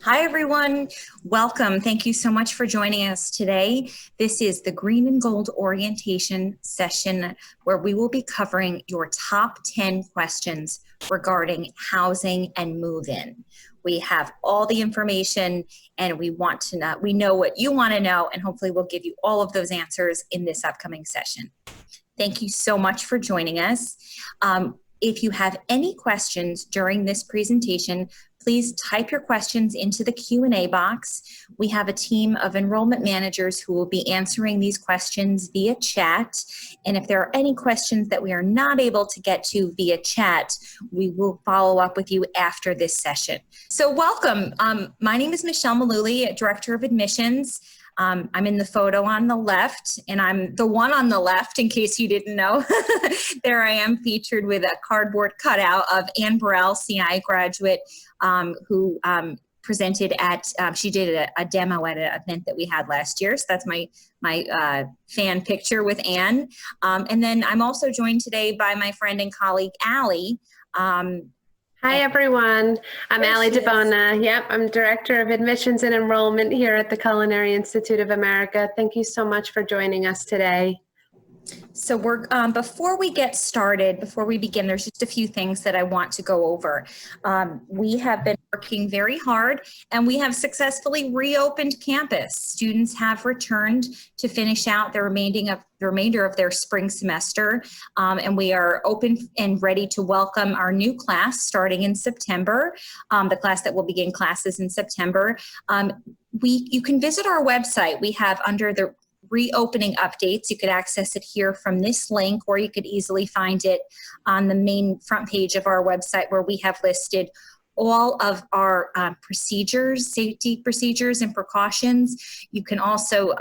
Hi, everyone. Welcome. Thank you so much for joining us today. This is the Green and Gold orientation session where we will be covering your top 10 questions regarding housing and move-in. We have all the information and we know what you want to know, and hopefully we'll give you all of those answers in this upcoming session. Thank you so much for joining us. If you have any questions during this presentation, please type your questions into the Q&A box. We have a team of enrollment managers who will be answering these questions via chat. And if there are any questions that we are not able to get to via chat, we will follow up with you after this session. So welcome. My name is Michelle Maluli, Director of Admissions. I'm in the photo on the left, and I'm the one on the left, in case you didn't know. There I am, featured with a cardboard cutout of Ann Burrell, CI graduate, who presented at, she did a demo at an event that we had last year. So that's my fan picture with Ann. And then I'm also joined today by my friend and colleague, Allie. Hi, everyone. I'm Allie DeBona. Yep, I'm Director of Admissions and Enrollment here at the Culinary Institute of America. Thank you so much for joining us today. So before we get started, before we begin, there's just a few things that I want to go over. We have been working very hard and we have successfully reopened campus. Students have returned to finish out the remainder of their spring semester, and we are open and ready to welcome our new class starting in September, the class that will begin classes in September. You can visit our website. We have under the reopening updates. You could access it here from this link, or you could easily find it on the main front page of our website, where we have listed all of our procedures, safety procedures and precautions. You can also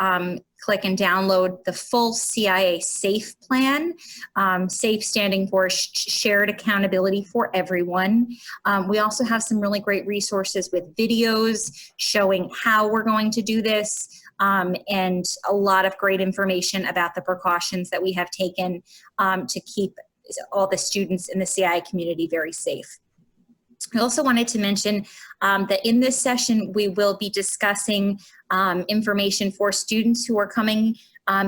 click and download the full CIA SAFE plan, SAFE standing for Shared Accountability for Everyone. We also have some really great resources with videos showing how we're going to do this, and a lot of great information about the precautions that we have taken to keep all the students in the CI community very safe. I also wanted to mention that in this session, we will be discussing information for students who are coming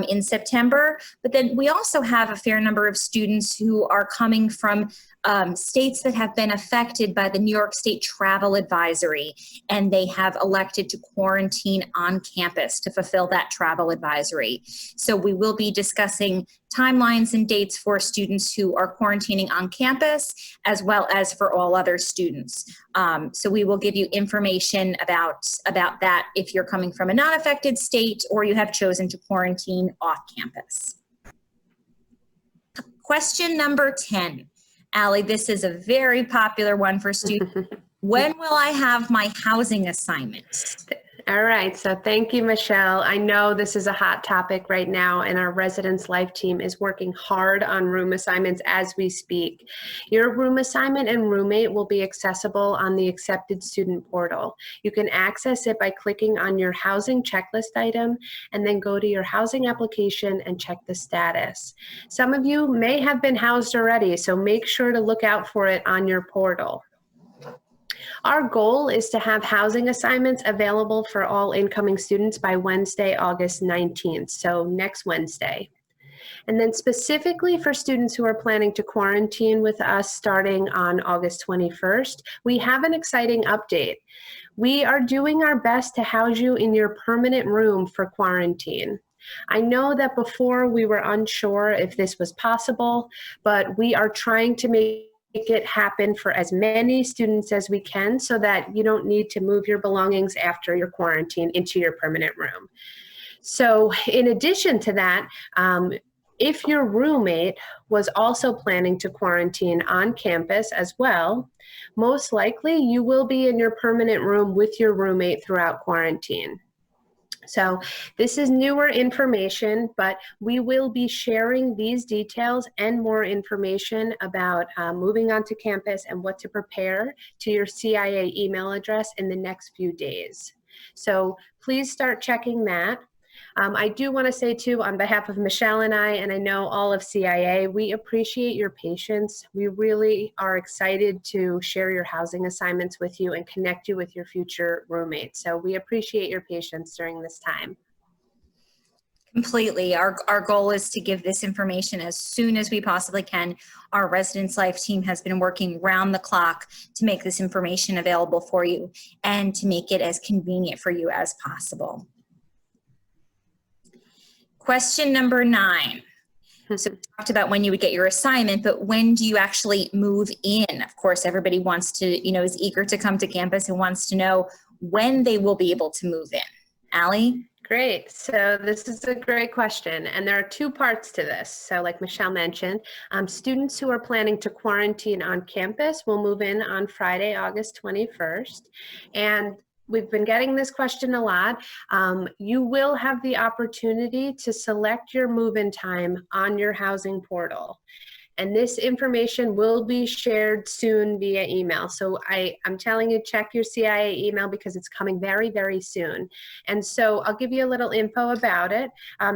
in September, but then we also have a fair number of students who are coming from states that have been affected by the New York State Travel Advisory, and they have elected to quarantine on campus to fulfill that travel advisory. So we will be discussing timelines and dates for students who are quarantining on campus, as well as for all other students. So we will give you information about that if you're coming from a non-affected state or you have chosen to quarantine off campus. Question number 10. Allie, this is a very popular one for students. When will I have my housing assignment? All right, so thank you, Michelle. I know this is a hot topic right now, and our residence life team is working hard on room assignments as we speak. Your room assignment and roommate will be accessible on the accepted student portal. You can access it by clicking on your housing checklist item and then go to your housing application and check the status. Some of you may have been housed already, so make sure to look out for it on your portal. Our goal is to have housing assignments available for all incoming students by Wednesday, August 19th, so next Wednesday. And then specifically for students who are planning to quarantine with us starting on August 21st, we have an exciting update. We are doing our best to house you in your permanent room for quarantine. I know that before we were unsure if this was possible, but we are trying to make it happen for as many students as we can so that you don't need to move your belongings after your quarantine into your permanent room. So in addition to that, if your roommate was also planning to quarantine on campus as well, most likely you will be in your permanent room with your roommate throughout quarantine. So this is newer information, but we will be sharing these details and more information about moving onto campus and what to prepare to your CIA email address in the next few days. So please start checking that. I do want to say too, on behalf of Michelle and I know all of CIA, we appreciate your patience. We really are excited to share your housing assignments with you and connect you with your future roommates. So we appreciate your patience during this time. Completely. Our goal is to give this information as soon as we possibly can. Our Residence Life team has been working round the clock to make this information available for you and to make it as convenient for you as possible. Question number 9. So we talked about when you would get your assignment, but when do you actually move in? Of course, everybody wants to, is eager to come to campus and wants to know when they will be able to move in. Allie? Great. So this is a great question. And there are 2 parts to this. So like Michelle mentioned, students who are planning to quarantine on campus will move in on Friday, August 21st. And we've been getting this question a lot. You will have the opportunity to select your move-in time on your housing portal. And this information will be shared soon via email. So I'm telling you, check your CIA email because it's coming very, very soon. And so I'll give you a little info about it.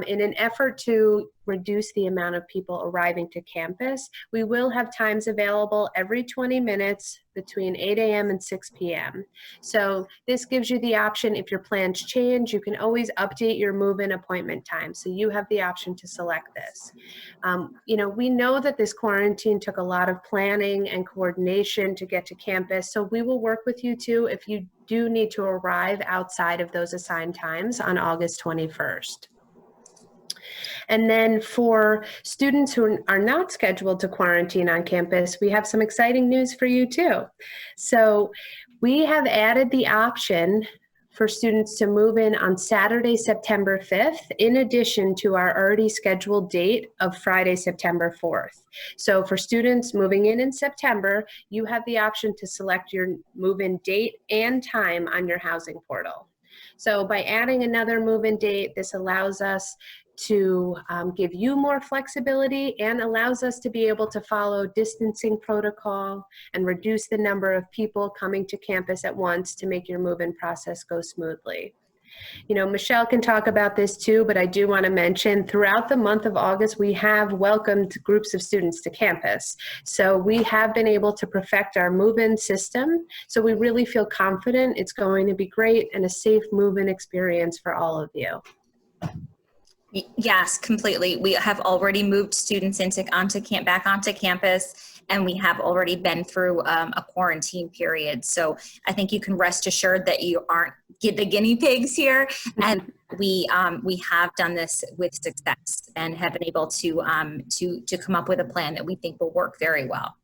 In an effort to reduce the amount of people arriving to campus, we will have times available every 20 minutes between 8 a.m. and 6 p.m. So this gives you the option, if your plans change, you can always update your move-in appointment time. So you have the option to select this. We know that this quarantine took a lot of planning and coordination to get to campus. So we will work with you too if you do need to arrive outside of those assigned times on August 21st. And then for students who are not scheduled to quarantine on campus, we have some exciting news for you too. So we have added the option for students to move in on Saturday, September 5th, in addition to our already scheduled date of Friday, September 4th. So for students moving in September, you have the option to select your move-in date and time on your housing portal. So by adding another move-in date, this allows us to give you more flexibility and allows us to be able to follow distancing protocol and reduce the number of people coming to campus at once to make your move-in process go smoothly. Michelle can talk about this too, but I do want to mention throughout the month of August, we have welcomed groups of students to campus. So we have been able to perfect our move-in system. So we really feel confident it's going to be great and a safe move-in experience for all of you. Yes, completely. We have already moved students back onto campus, and we have already been through a quarantine period. So I think you can rest assured that you aren't the guinea pigs here, and we have done this with success and have been able to come up with a plan that we think will work very well.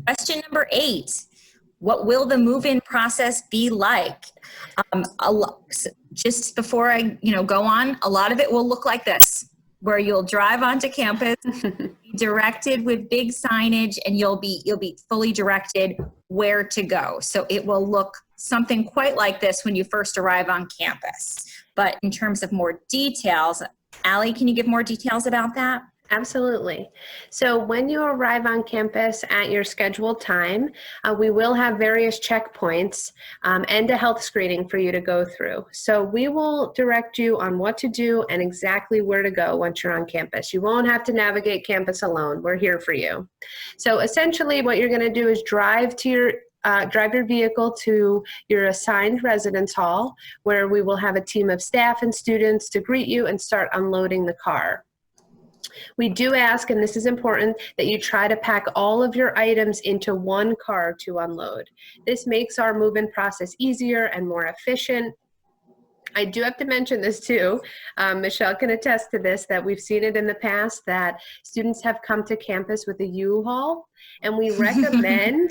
Question number 8. What will the move-in process be like? Just before I go on, a lot of it will look like this, where you'll drive onto campus, be directed with big signage, and you'll be fully directed where to go. So it will look something quite like this when you first arrive on campus. But in terms of more details, Allie, can you give more details about that? Absolutely. So when you arrive on campus at your scheduled time, we will have various checkpoints and a health screening for you to go through. So we will direct you on what to do and exactly where to go once you're on campus. You won't have to navigate campus alone. We're here for you. So essentially what you're going to do is drive your vehicle to your assigned residence hall, where we will have a team of staff and students to greet you and start unloading the car. We do ask, and this is important, that you try to pack all of your items into one car to unload. This makes our move-in process easier and more efficient. I do have to mention this too. Michelle can attest to this, that we've seen it in the past that students have come to campus with a U-Haul, and we recommend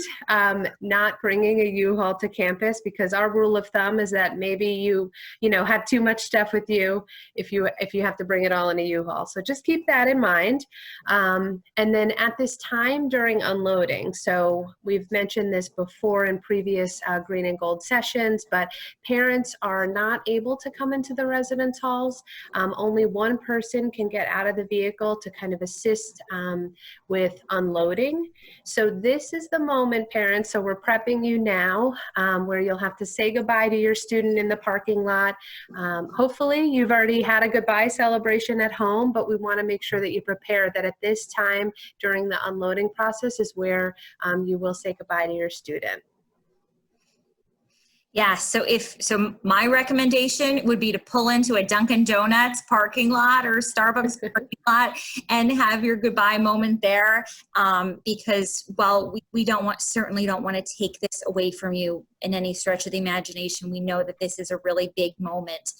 not bringing a U-Haul to campus, because our rule of thumb is that maybe you have too much stuff with you if you have to bring it all in a U-Haul. So just keep that in mind. And then at this time during unloading, so we've mentioned this before in previous green and gold sessions, but parents are not able to come into the residence halls. Only one person can get out of the vehicle to kind of assist with unloading. So this is the moment, parents, so we're prepping you now, where you'll have to say goodbye to your student in the parking lot. Hopefully you've already had a goodbye celebration at home, but we want to make sure that you prepare that at this time during the unloading process is where you will say goodbye to your student. Yeah, so my recommendation would be to pull into a Dunkin' Donuts parking lot or Starbucks parking lot and have your goodbye moment there, because while we certainly don't want to take this away from you in any stretch of the imagination, we know that this is a really big moment.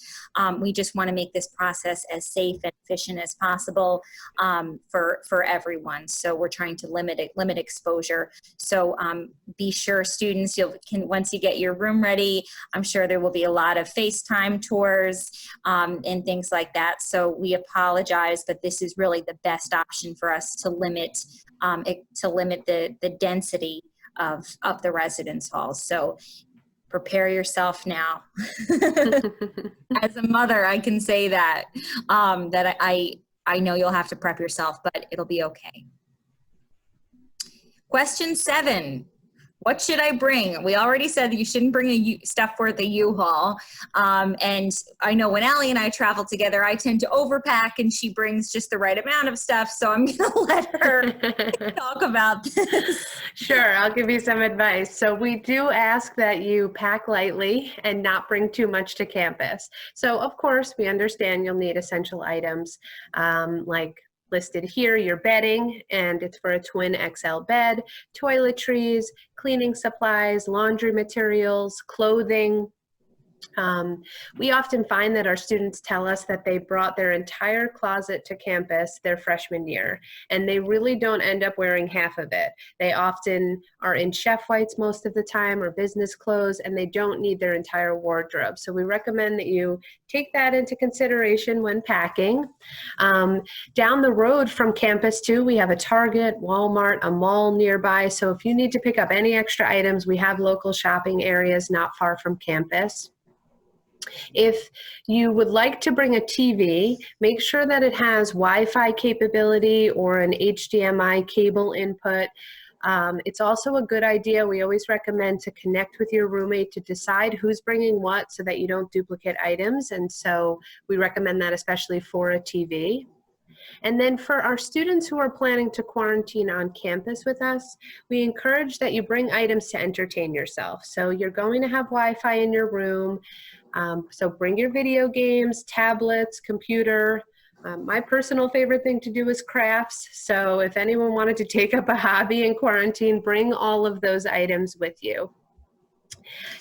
We just want to make this process as safe and efficient as possible for everyone. So we're trying to limit exposure. So be sure, students, once you get your room ready, I'm sure there will be a lot of FaceTime tours and things like that. So we apologize, but this is really the best option for us to limit the density of the residence halls. So prepare yourself now. As a mother, I can say that I know you'll have to prep yourself, but it'll be okay. Question 7. What should I bring? We already said that you shouldn't bring stuff worth a U-Haul. And I know when Allie and I travel together, I tend to overpack and she brings just the right amount of stuff. So I'm going to let her talk about this. Sure, I'll give you some advice. So we do ask that you pack lightly and not bring too much to campus. So of course, we understand you'll need essential items like listed here, your bedding, and it's for a twin XL bed, toiletries, cleaning supplies, laundry materials, clothing. We often find that our students tell us that they brought their entire closet to campus their freshman year, and they really don't end up wearing half of it. They often are in chef whites most of the time or business clothes, and they don't need their entire wardrobe. So we recommend that you take that into consideration when packing. Down the road from campus too, we have a Target, Walmart, a mall nearby. So if you need to pick up any extra items, we have local shopping areas not far from campus. If you would like to bring a TV, make sure that it has Wi-Fi capability or an HDMI cable input. It's also a good idea, we always recommend, to connect with your roommate to decide who's bringing what so that you don't duplicate items. And so we recommend that especially for a TV. And then for our students who are planning to quarantine on campus with us, we encourage that you bring items to entertain yourself. So you're going to have Wi-Fi in your room. So bring your video games, tablets, computer. My personal favorite thing to do is crafts. So if anyone wanted to take up a hobby in quarantine, bring all of those items with you.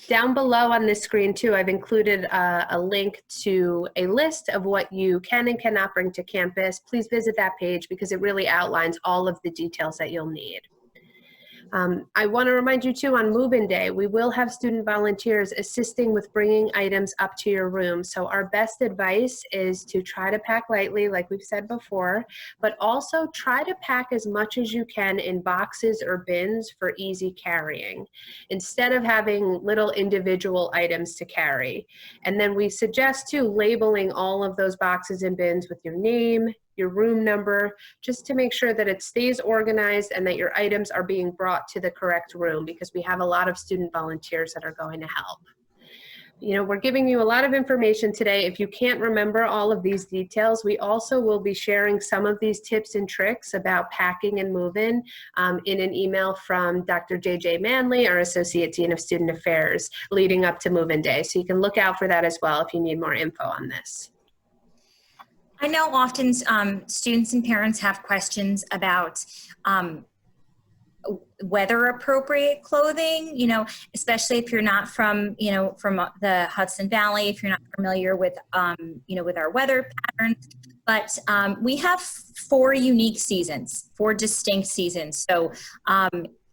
Down below on this screen too, I've included a link to a list of what you can and cannot bring to campus. Please visit that page because it really outlines all of the details that you'll need. I want to remind you too, on move-in day, we will have student volunteers assisting with bringing items up to your room. So our best advice is to try to pack lightly, like we've said before, but also try to pack as much as you can in boxes or bins for easy carrying, instead of having little individual items to carry. And then we suggest too labeling all of those boxes and bins with your name, your room number, just to make sure that it stays organized and that your items are being brought to the correct room, because we have a lot of student volunteers that are going to help. You know, we're giving you a lot of information today. If you can't remember all of these details, we also will be sharing some of these tips and tricks about packing and move-in in an email from Dr. J.J. Manley, our Associate Dean of Student Affairs, leading up to move-in day. So you can look out for that as well if you need more info on this. I know often students and parents have questions about weather appropriate clothing, you know, especially if you're not from, you know, from the Hudson Valley, if you're not familiar with, you know, with our weather patterns. But we have 4 unique seasons, 4 distinct seasons. So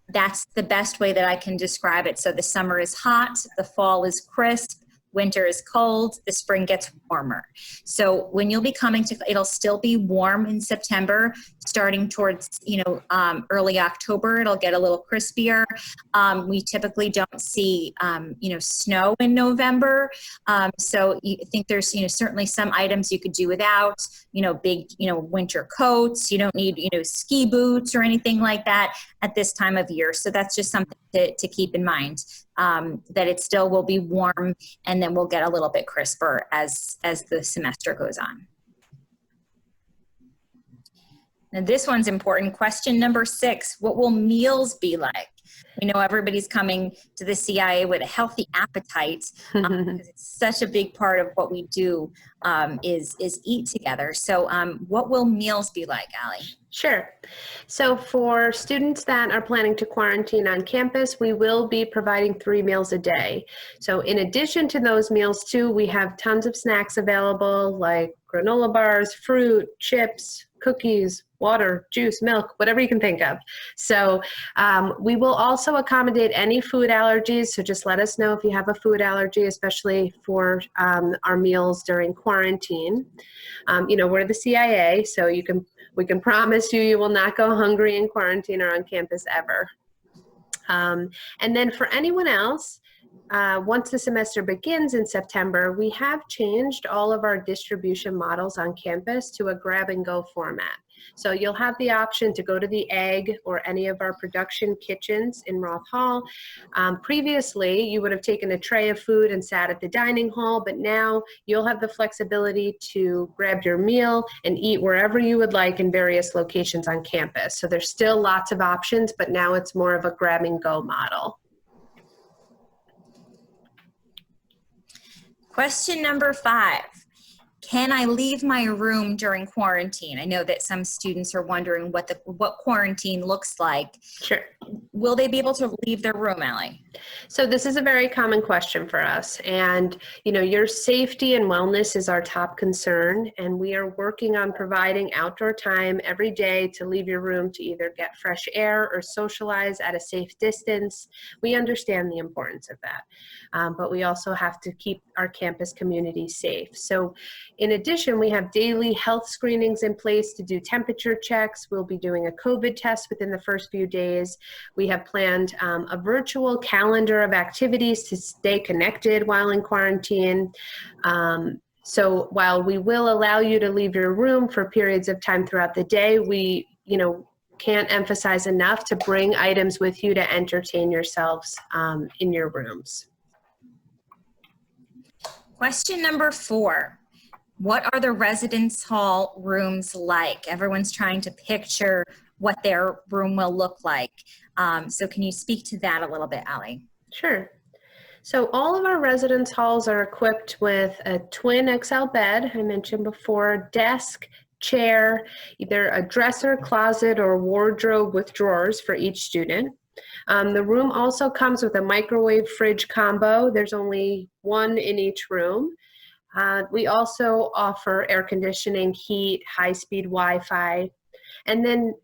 that's the best way that I can describe it. So the summer is hot, the fall is crisp, winter is cold, the spring gets warmer. So when you'll be coming to, it'll still be warm in September, starting towards, early October, it'll get a little crispier. We typically don't see, snow in November. So you think there's, certainly some items you could do without, big, winter coats. You don't need, ski boots or anything like that at this time of year. So that's just something to keep in mind, that it still will be warm, and then we'll get a little bit crisper as the semester goes on. Now this one's important. Question number 6, what will meals be like? We know everybody's coming to the CIA with a healthy appetite, because it's such a big part of what we do, is eat together. So what will meals be like, Allie? Sure. So for students that are planning to quarantine on campus, we will be providing 3 meals a day. So in addition to those meals too, we have tons of snacks available, like granola bars, fruit, chips, cookies, water, juice, milk, whatever you can think of. So we will also accommodate any food allergies. So just let us know if you have a food allergy, especially for our meals during quarantine. We're the CIA, so we can promise you will not go hungry in quarantine or on campus ever. And then for anyone else, once the semester begins in September, we have changed all of our distribution models on campus to a grab-and-go format. So you'll have the option to go to the Egg or any of our production kitchens in Roth Hall. Previously, you would have taken a tray of food and sat at the dining hall, but now you'll have the flexibility to grab your meal and eat wherever you would like in various locations on campus. So there's still lots of options, but now it's more of a grab-and-go model. Question number 5. Can I leave my room during quarantine? I know that some students are wondering what quarantine looks like. Sure. Will they be able to leave their room, Allie? So this is a very common question for us. And, your safety and wellness is our top concern. And we are working on providing outdoor time every day to leave your room to either get fresh air or socialize at a safe distance. We understand the importance of that. But we also have to keep our campus community safe. So in addition, we have daily health screenings in place to do temperature checks. We'll be doing a COVID test within the first few days. We have planned a virtual calendar of activities to stay connected while in quarantine. So while we will allow you to leave your room for periods of time throughout the day, we, can't emphasize enough to bring items with you to entertain yourselves in your rooms. Question number 4. What are the residence hall rooms like? Everyone's trying to picture what their room will look like. So can you speak to that a little bit, Allie? Sure. So all of our residence halls are equipped with a twin XL bed, I mentioned before, desk, chair, either a dresser, closet, or wardrobe with drawers for each student. The room also comes with a microwave fridge combo. There's only one in each room. We also offer air conditioning, heat, high-speed Wi-Fi, and then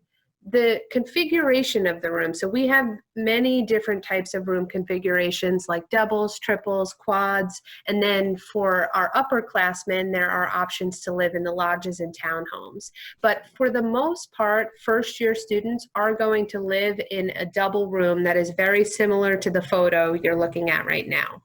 the configuration of the room. So we have many different types of room configurations like doubles, triples, quads, and then for our upperclassmen, there are options to live in the lodges and townhomes. But for the most part, first-year students are going to live in a double room that is very similar to the photo you're looking at right now.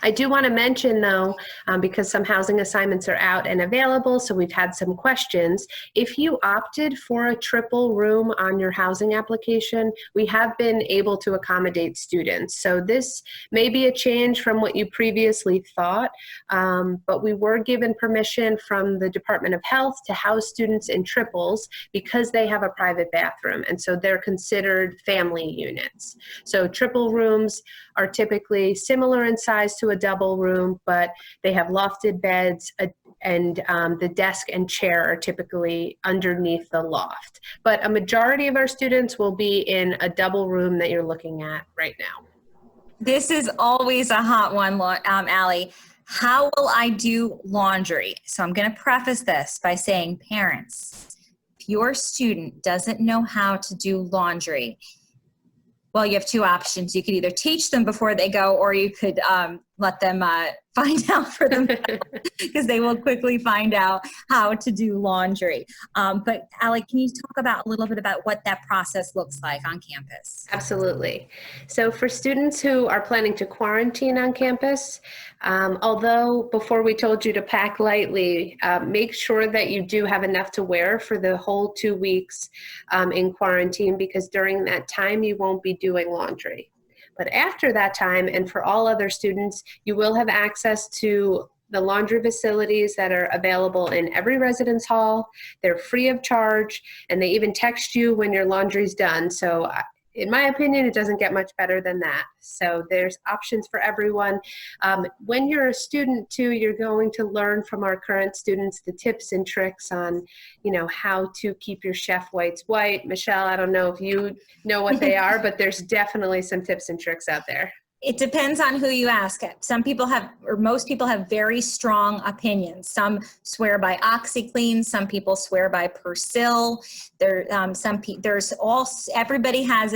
I do want to mention, though, because some housing assignments are out and available, so we've had some questions. If you opted for a triple room on your housing application, we have been able to accommodate students. So this may be a change from what you previously thought, but we were given permission from the Department of Health to house students in triples because they have a private bathroom, and so they're considered family units. So triple rooms are typically similar in size to a double room, but they have lofted beds, and the desk and chair are typically underneath the loft. But a majority of our students will be in a double room that you're looking at right now. This is always a hot one, Allie. How will I do laundry? So I'm going to preface this by saying, parents, if your student doesn't know how to do laundry, well, you have two options. You could either teach them before they go, or you could let them find out for themselves because they will quickly find out how to do laundry. But Allie, can you talk about a little bit about what that process looks like on campus? Absolutely. So for students who are planning to quarantine on campus, although before we told you to pack lightly, make sure that you do have enough to wear for the whole 2 weeks in quarantine, because during that time you won't be doing laundry. But after that time, and for all other students, you will have access to the laundry facilities that are available in every residence hall. They're free of charge, and they even text you when your laundry's done. So in my opinion, it doesn't get much better than that. So there's options for everyone. When you're a student too, you're going to learn from our current students the tips and tricks on, how to keep your chef whites white. Michelle, I don't know if you know what they are, but there's definitely some tips and tricks out there. It depends on who you ask. Some people have, or most people have very strong opinions. Some swear by OxyClean. Some people swear by Persil. Everybody has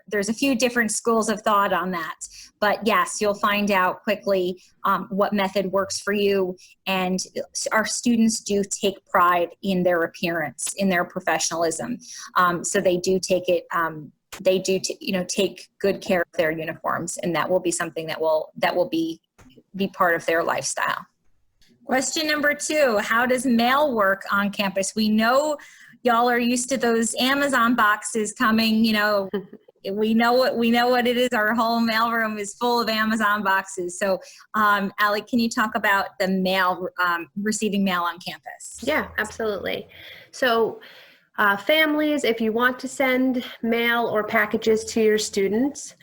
there's a few different schools of thought on that. But yes, you'll find out quickly what method works for you. And our students do take pride in their appearance, in their professionalism. So they do take it, take good care of their uniforms, and that will be something that will be part of their lifestyle. Question number 2, how does mail work on campus? We know y'all are used to those Amazon boxes coming, we know what it is. Our whole mailroom is full of Amazon boxes. So, Allie, can you talk about the mail, receiving mail on campus? Yeah, absolutely. So, families, if you want to send mail or packages to your students,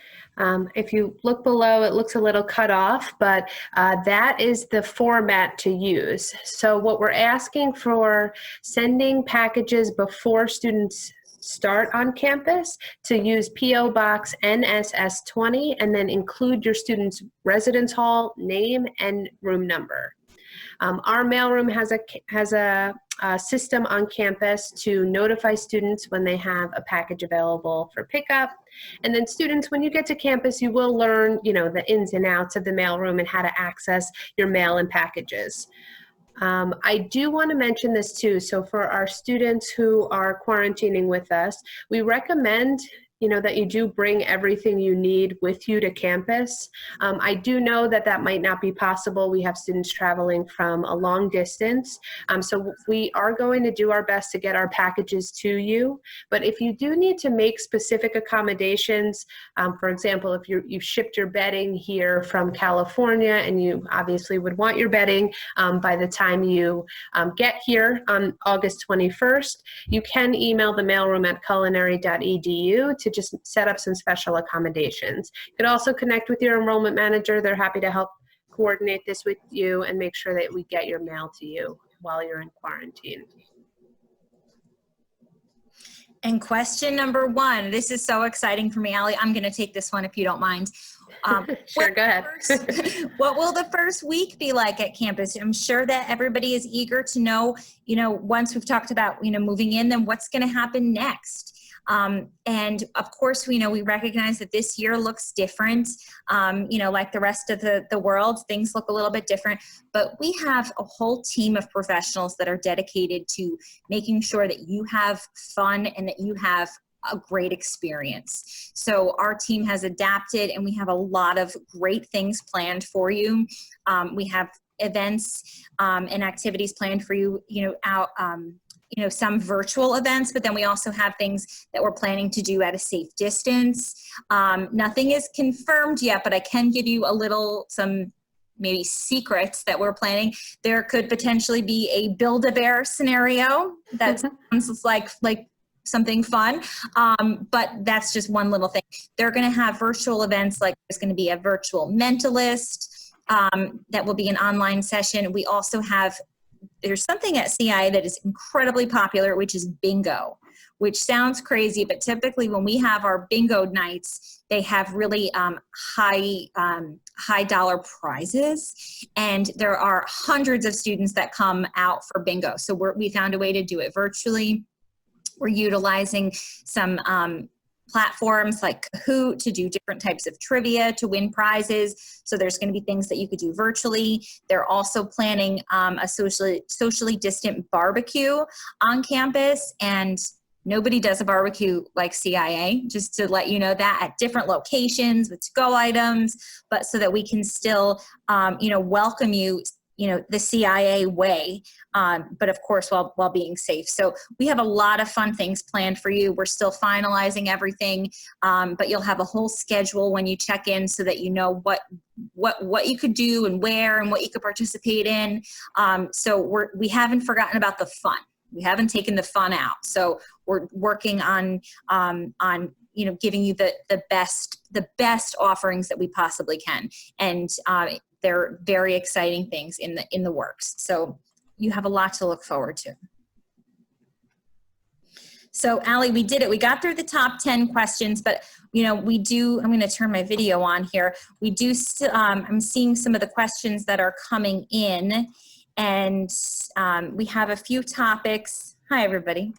if you look below, it looks a little cut off, but that is the format to use. So what we're asking for sending packages before students start on campus, to use P.O. Box NSS20 and then include your student's residence hall name and room number. Our mailroom has a system on campus to notify students when they have a package available for pickup. And then students, when you get to campus, you will learn, the ins and outs of the mailroom and how to access your mail and packages. I do want to mention this too. So for our students who are quarantining with us, we recommend that you do bring everything you need with you to campus. I do know that might not be possible. We have students traveling from a long distance. So we are going to do our best to get our packages to you. But if you do need to make specific accommodations, for example, if you've shipped your bedding here from California and you obviously would want your bedding by the time you get here on August 21st, you can email the mailroom at culinary.edu to just set up some special accommodations. You could also connect with your enrollment manager. They're happy to help coordinate this with you and make sure that we get your mail to you while you're in quarantine. And question number 1, this is so exciting for me, Allie. I'm going to take this one if you don't mind. Sure, go ahead. What will the first week be like at campus? I'm sure that everybody is eager to know, once we've talked about, moving in, then what's going to happen next. And of course, we recognize that this year looks different, like the rest of the world, things look a little bit different, but we have a whole team of professionals that are dedicated to making sure that you have fun and that you have a great experience. So our team has adapted and we have a lot of great things planned for you. We have events and activities planned for you, some virtual events, but then we also have things that we're planning to do at a safe distance. Nothing is confirmed yet, but I can give you some maybe secrets that we're planning. There could potentially be a Build-A-Bear scenario that sounds like something fun, but that's just one little thing. They're going to have virtual events, like there's going to be a virtual mentalist that will be an online session. We also have there's something at CI that is incredibly popular, which is bingo, which sounds crazy, but typically when we have our bingo nights, they have really high dollar prizes, and there are hundreds of students that come out for bingo. So we found a way to do it virtually. We're utilizing some platforms like Kahoot to do different types of trivia to win prizes. So there's going to be things that you could do virtually. They're also planning a socially distant barbecue on campus, and nobody does a barbecue like CIA, just to let you know that, at different locations with to-go items, but so that we can still, welcome you, the CIA way, but of course, while being safe. So we have a lot of fun things planned for you. We're still finalizing everything, but you'll have a whole schedule when you check in so that you know what you could do and where and what you could participate in. So we haven't forgotten about the fun. We haven't taken the fun out. So we're working on giving you the best offerings that we possibly can. And they're very exciting things in the works. So you have a lot to look forward to. So Allie, we did it. We got through the top 10 questions, but I'm going to turn my video on here. We do, I'm seeing some of the questions that are coming in, and we have a few topics. Hi, everybody.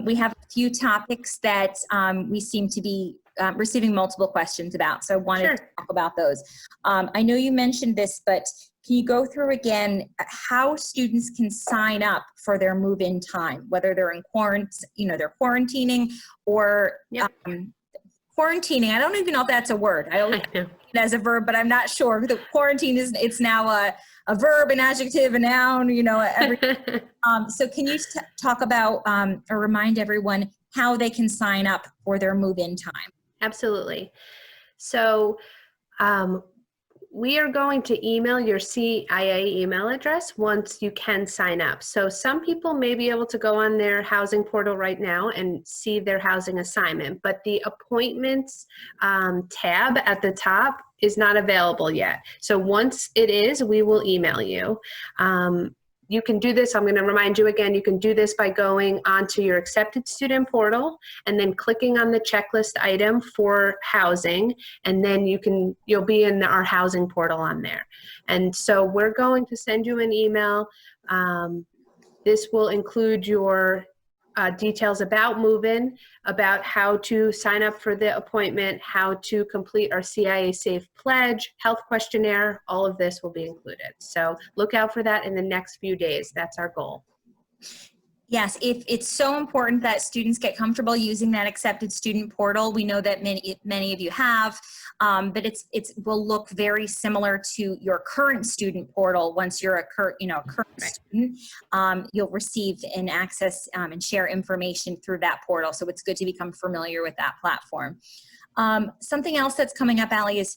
We have a few topics that we seem to be receiving multiple questions about. So I wanted to talk about those. I know you mentioned this, but can you go through again how students can sign up for their move-in time, whether they're in quarantine, they're quarantining or quarantining? I don't even know if that's a word. I don't know it as a verb, but I'm not sure. The quarantine it's now a verb, an adjective, a noun, everything. So can you talk about or remind everyone how they can sign up for their move-in time? Absolutely. So we are going to email your CIA email address once you can sign up. So some people may be able to go on their housing portal right now and see their housing assignment, but the appointments tab at the top is not available yet. So once it is, we will email you. You can do this. I'm going to remind you again, you can do this by going onto your accepted student portal and then clicking on the checklist item for housing. And then you'll be in our housing portal on there. And so we're going to send you an email. This will include your details about move-in, about how to sign up for the appointment, how to complete our CIA Safe Pledge, health questionnaire. All of this will be included. So look out for that in the next few days. That's our goal. Yes, it's so important that students get comfortable using that accepted student portal. We know that many of you have, but it will look very similar to your current student portal. Once you're a current student, you'll receive and access and share information through that portal. So it's good to become familiar with that platform. Something else that's coming up, Allie, is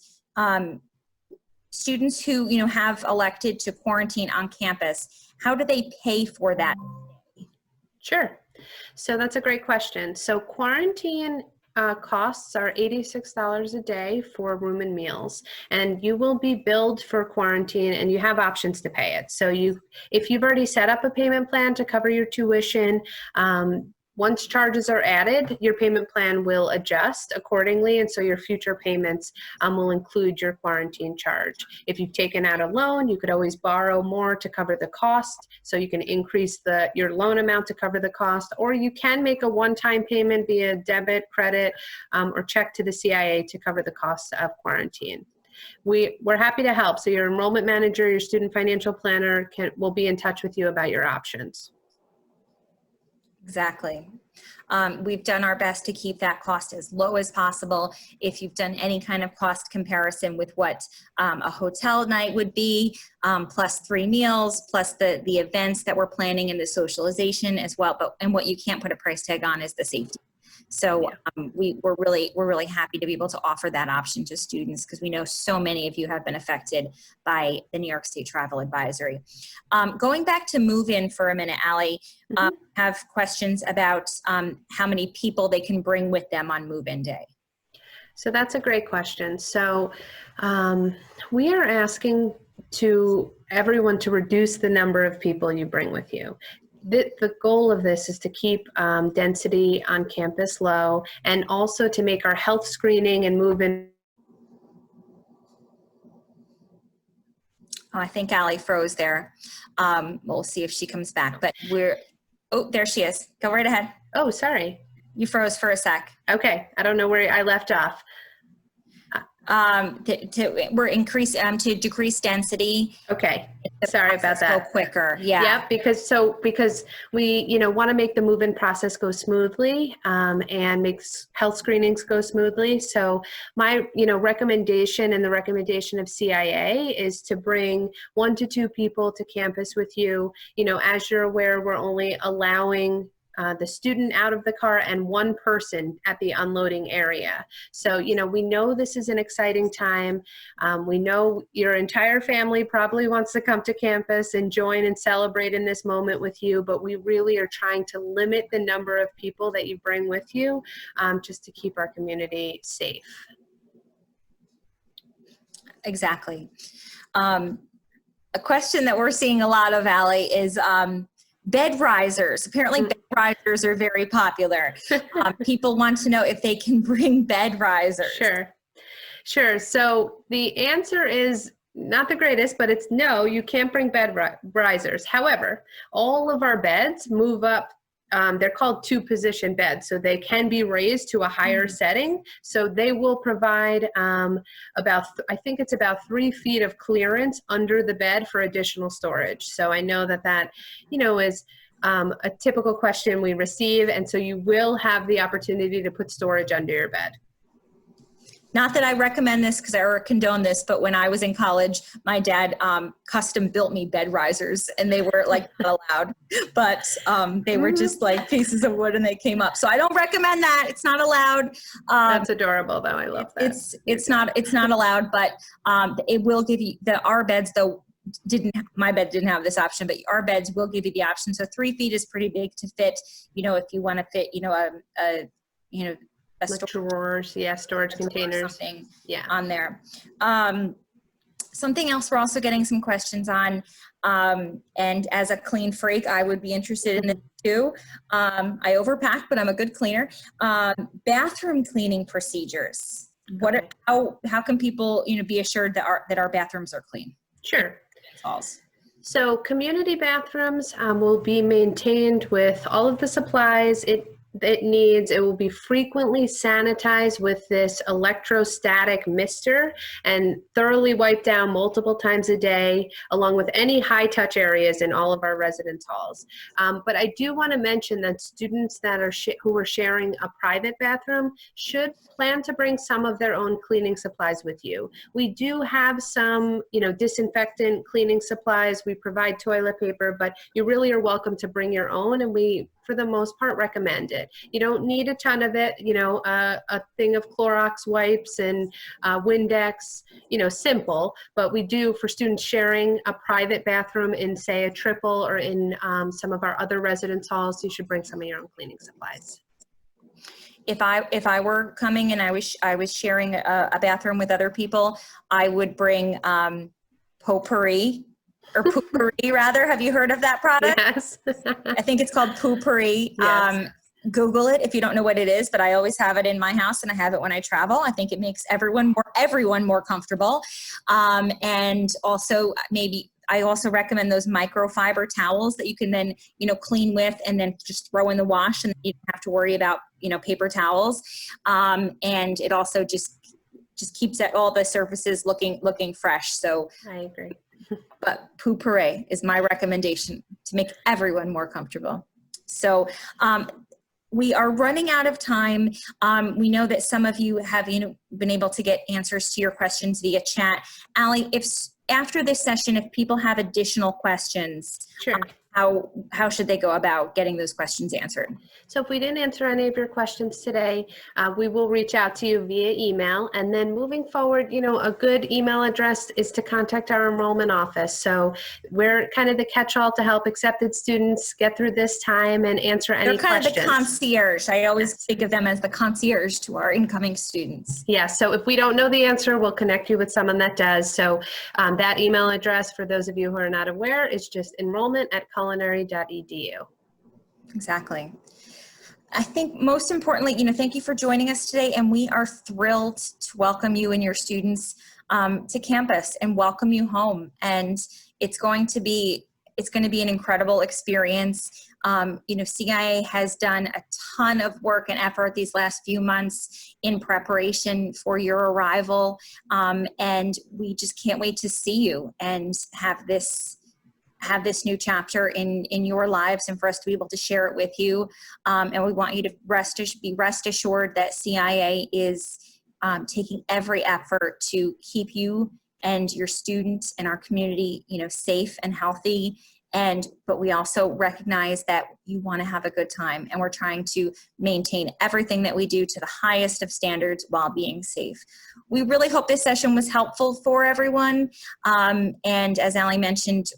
students who have elected to quarantine on campus. How do they pay for that? Sure. So that's a great question. So quarantine costs are $86 a day for room and meals, and you will be billed for quarantine, and you have options to pay it. So if you've already set up a payment plan to cover your tuition, once charges are added, your payment plan will adjust accordingly, and so your future payments will include your quarantine charge. If you've taken out a loan, you could always borrow more to cover the cost, so you can increase your loan amount to cover the cost, or you can make a one-time payment via debit, credit, or check to the CIA to cover the costs of quarantine. We're happy to help, so your enrollment manager, your student financial planner will be in touch with you about your options. Exactly. We've done our best to keep that cost as low as possible. If you've done any kind of cost comparison with what a hotel night would be, plus 3 meals, plus the events that we're planning and the socialization as well. And what you can't put a price tag on is the safety. So we're really happy to be able to offer that option to students, because we know so many of you have been affected by the New York State Travel Advisory. Going back to move-in for a minute, Allie, have questions about how many people they can bring with them on move-in day. So that's a great question. So we are asking everyone to reduce the number of people you bring with you. The goal of this is to keep density on campus low, and also to make our health screening and move-in. Oh, I think Allie froze there. We'll see if she comes back, but oh, there she is. Go right ahead. Oh, sorry. You froze for a sec. Okay, I don't know where I left off. We're increasing to decrease density. Okay, sorry about that. Go quicker, yeah. Yep, because we want to make the move-in process go smoothly and makes health screenings go smoothly. So my recommendation and the recommendation of CIA is to bring 1 to 2 people to campus with you. As you're aware, we're only allowing the student out of the car and 1 person at the unloading area. So, we know this is an exciting time. We know your entire family probably wants to come to campus and join and celebrate in this moment with you, but we really are trying to limit the number of people that you bring with you just to keep our community safe. Exactly. A question that we're seeing a lot of, Allie, is bed risers. Apparently bed risers are very popular. People want to know if they can bring bed risers. Sure. So the answer is not the greatest, but it's no, you can't bring bed risers. However, all of our beds move up. They're called 2-position beds, so they can be raised to a higher setting. So they will provide I think it's about 3 feet of clearance under the bed for additional storage. So I know that is a typical question we receive, and so you will have the opportunity to put storage under your bed. Not that I recommend this or condone this, but when I was in college, my dad custom built me bed risers, and they were like not allowed, but they were just like pieces of wood and they came up. So I don't recommend that. It's not allowed. That's adorable though. I love that. It's not allowed, but it will give you our beds though. My bed didn't have this option, but our beds will give you the option. So 3 feet is pretty big to fit, if you want to fit, drawers, storage containers, on there. Something else we're also getting some questions on, and as a clean freak, I would be interested in this too. I overpack, but I'm a good cleaner. Bathroom cleaning procedures. How can people be assured that our bathrooms are clean? Sure. So community bathrooms will be maintained with all of the supplies it needs. It will be frequently sanitized with this electrostatic mister and thoroughly wiped down multiple times a day, along with any high touch areas in all of our residence halls. But I do want to mention that students that are who are sharing a private bathroom should plan to bring some of their own cleaning supplies with you. We do have some, disinfectant cleaning supplies. We provide toilet paper, but you really are welcome to bring your own, and we, for the most part, recommend it. You don't need a ton of it, a thing of Clorox wipes and Windex, simple, but we do, for students sharing a private bathroom in, say, a triple or in some of our other residence halls, you should bring some of your own cleaning supplies. If I were coming and I was sharing a bathroom with other people, I would bring potpourri. Or poopery, rather. Have you heard of that product? Yes. I think it's called poopery. Yes. Google it if you don't know what it is, but I always have it in my house and I have it when I travel. I think it makes everyone more comfortable. And also I also recommend those microfiber towels that you can then, clean with and then just throw in the wash, and you don't have to worry about, paper towels. And it also just keeps all the surfaces looking fresh. So I agree. But poopery is my recommendation to make everyone more comfortable. So we are running out of time. We know that some of you have been able to get answers to your questions via chat. Allie, if after this session, if people have additional questions, sure. How should they go about getting those questions answered? So if we didn't answer any of your questions today, we will reach out to you via email. And then moving forward, a good email address is to contact our enrollment office. So we're kind of the catch-all to help accepted students get through this time and answer any questions. They're kind of the concierge. I always think of them as the concierge to our incoming students. Yeah, so if we don't know the answer, we'll connect you with someone that does. So that email address, for those of you who are not aware, is just enrollment@culinary.edu. Exactly. I think most importantly, thank you for joining us today, and we are thrilled to welcome you and your students to campus and welcome you home. And it's going to be It's going to be an incredible experience. CIA has done a ton of work and effort these last few months in preparation for your arrival. And we just can't wait to see you and have this new chapter in your lives, and for us to be able to share it with you. And we want you to be rest assured that CIA is taking every effort to keep you and your students and our community, safe and healthy. But we also recognize that you want to have a good time, and we're trying to maintain everything that we do to the highest of standards while being safe. We really hope this session was helpful for everyone. And as Ali mentioned,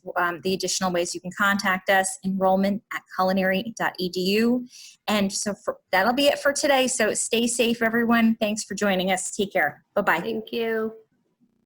the additional ways you can contact us, enrollment at culinary.edu. And so that'll be it for today. So stay safe, everyone. Thanks for joining us. Take care. Bye-bye. Thank you.